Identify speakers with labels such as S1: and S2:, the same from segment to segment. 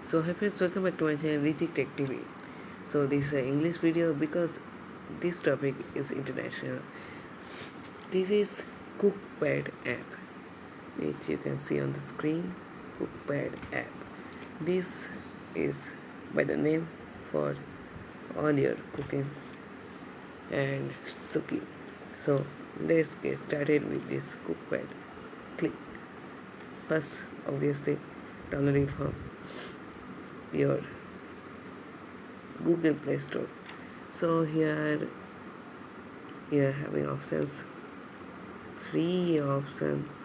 S1: So hi friends, welcome back to my channel Richik Tech TV. So this is an English video because this topic is international. This is Cookpad app, which you can see on the screen. Cookpad app. This is by the name for all your cooking and cooking. So let's get started with this Cookpad. Click. First, obviously, download it from your Google Play Store. So here you are having options, three options.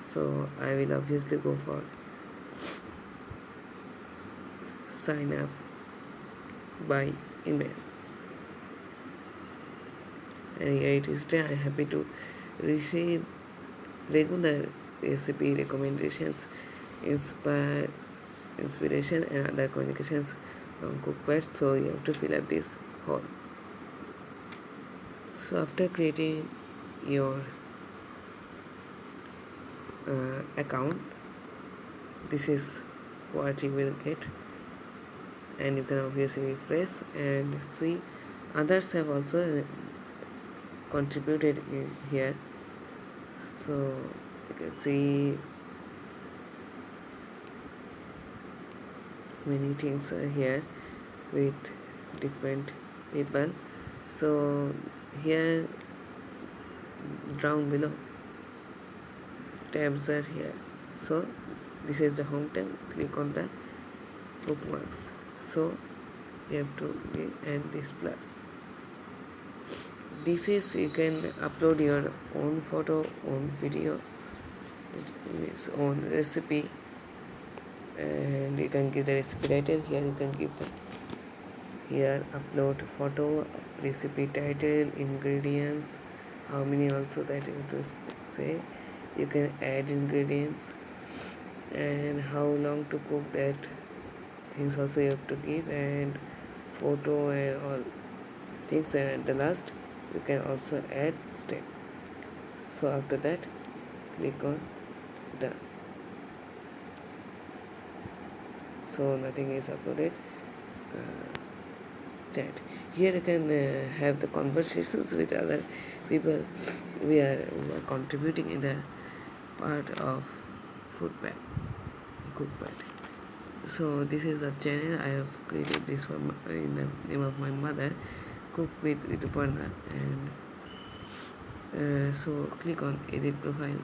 S1: So I will obviously go for sign up by email. And here it is there. I am happy to receive regular recipe recommendations, inspiration and other communications from Cookpad. So you have to fill up this whole. So after creating your account, this is what you will get, and you can obviously refresh and see others have also contributed in here. So you can see many things are here with different people. So here down below tabs are here. So this is the home tab. Click on the bookmarks. So you have to give and this plus. This is you can upload your own photo, own video, own recipe, and you can give the recipe title. Here you can give the here upload photo, recipe title, ingredients, how many also that you have to say. You can add ingredients and how long to cook, that things also you have to give, and photo and all things, and at the last you can also add step. So after that click on done. So nothing is uploaded. Chat. Here you can have the conversations with other people who are contributing in the part of Cookpad. So this is a channel I have created this one in the name of my mother, Cook with Rituparna, and so click on edit profile.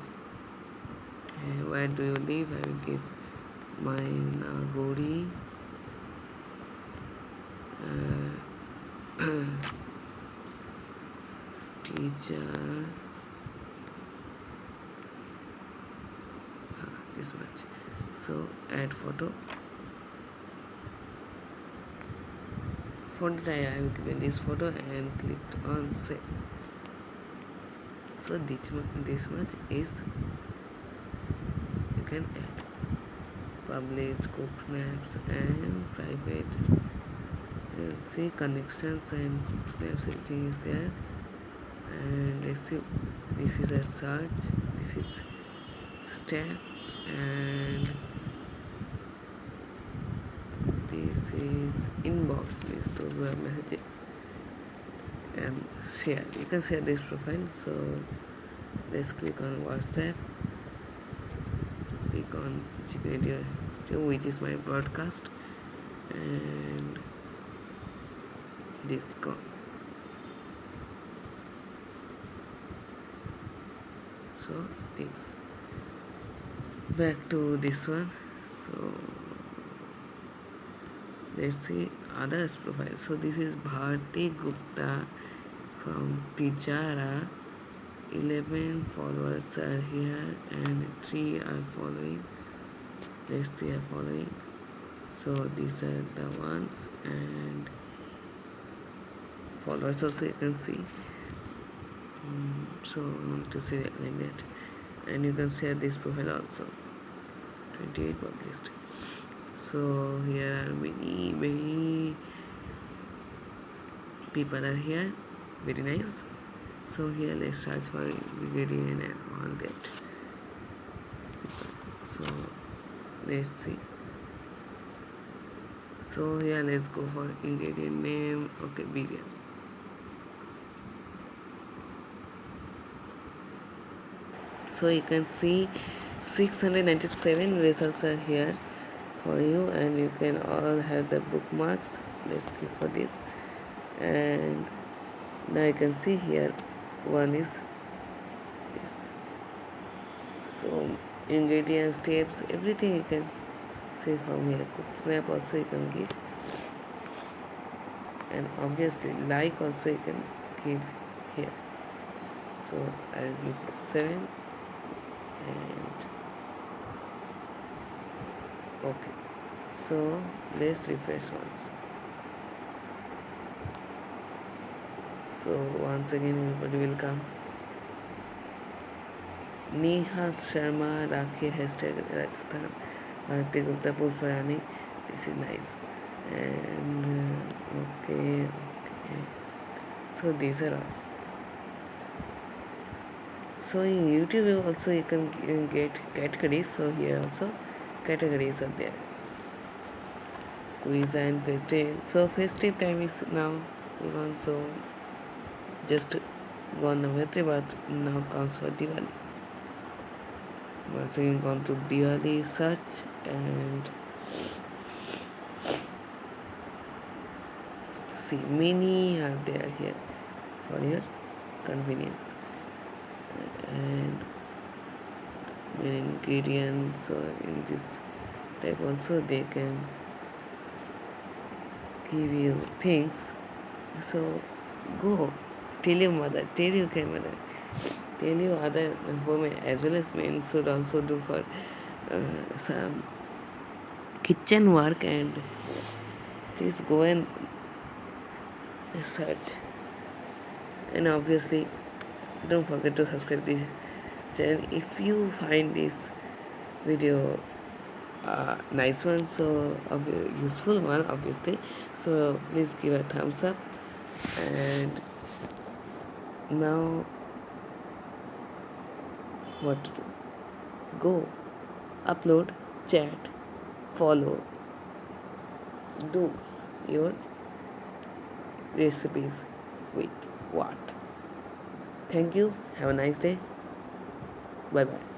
S1: Where do you live? I will give my Nagori. Teacher, this much. So add photo. For that I have given this photo and clicked on save. So this much is you can add. Published, cook snaps and private. See connections and cook snaps, everything is there. And receive. This is a search. This is stats, and this is inbox, means those were messages, and share. You can share this profile. So let's click on WhatsApp. Click on Richik Radio, which is my broadcast, and Discord. So this back to this one. So let's see others profile. So this is Bharti Gupta from Tijara. 11 followers are here and 3 are following. Let's see are following. So these are the ones, and followers also you can see. So I want to see it like that, and you can share this profile also. 28 published. So here are many people are here. Very nice. So here let's search for ingredient and all that. So let's see. So yeah, let's go for ingredient name. Okay, biryani. So you can see 697 results are here for you, and you can all have the bookmarks. Let's skip for this. And now you can see here one is this. So ingredients, tips, everything you can see from here. Cook snap also you can give, and obviously like also you can give here. So I'll give 7 and okay. So let's refresh once. So once again everybody will come. Neha Sharma Rakhi hashtag Rajasthan. Bharti Gupta post Parani. This is nice. And okay. So these are all. So in YouTube also you can get categories. So here also categories are there. Quiz and festive. So festive time is now gone. So just gone Navratri, but now comes for Diwali. Once again gone to Diwali search, and see many are there here for your convenience. And many ingredients in this type also they can give you things. So go tell your mother, tell your grandmother, tell your other women as well as men should also do for some kitchen work, and please go and search. And obviously don't forget to subscribe this channel if you find this video nice one, so useful one obviously. So please give a thumbs up. And now what to do? Go upload, chat, follow, do your recipes with what. Thank you. Have a nice day. Bye bye.